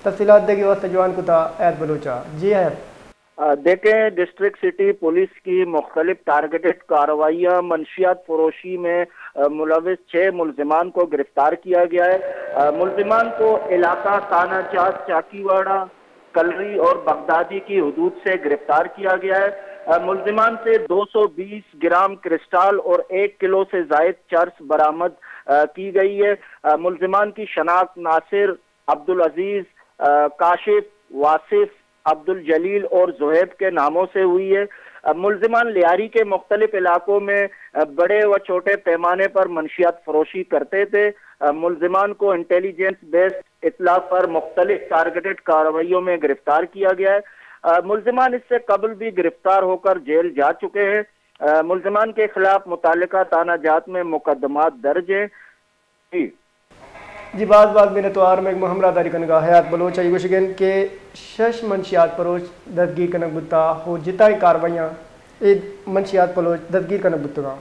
तफसीलात देगी वस्त जवान कुता ऐत बलूचा। जी है। देखें, डिस्ट्रिक्ट सिटी पुलिस की मुख्तलिफ टारगेटेड कार्रवाइयाँ मंशियात फरोशी में मुलविस 6 मुलजिमान को गिरफ्तार किया गया है। मुलजिमान को इलाका तानाजात, चाकीवाड़ा, कलरी और बगदादी की हदूद से गिरफ्तार किया गया है। मुलजिमान से 220 ग्राम क्रिस्टल और 1 किलो से जायद चर्स बरामद की गई है। मुलजिमान की शनाख्त नासिर, अब्दुल अजीज, काशिफ, वासिफ, अब्दुल जलील और जोहेब के नामों से हुई है। मुलजिमान लियारी के मुख्तलिफ इलाकों में बड़े व छोटे पैमाने पर मंशियात फरोशी करते थे। मुलजिमान को इंटेलिजेंस बेस्ड इतला पर मुख्तलिफ टारगेटेड कार्रवाइयों में गिरफ्तार किया गया है। मुलजिमान इससे कबल भी गिरफ्तार होकर जेल जा चुके हैं। मुलजिमान के खिलाफ मुतालिका तानाजात में मुकदमात दर्ज हैं। जी बाज़ बिन तोार में हमरादारी कनगा हयात बलोच युगशगन के शश मंशियात परोच ददगीर कनक बुता हो जिताई कार्रवाइयाँ मंशियात पलोच ददगीर कनक बुतगा।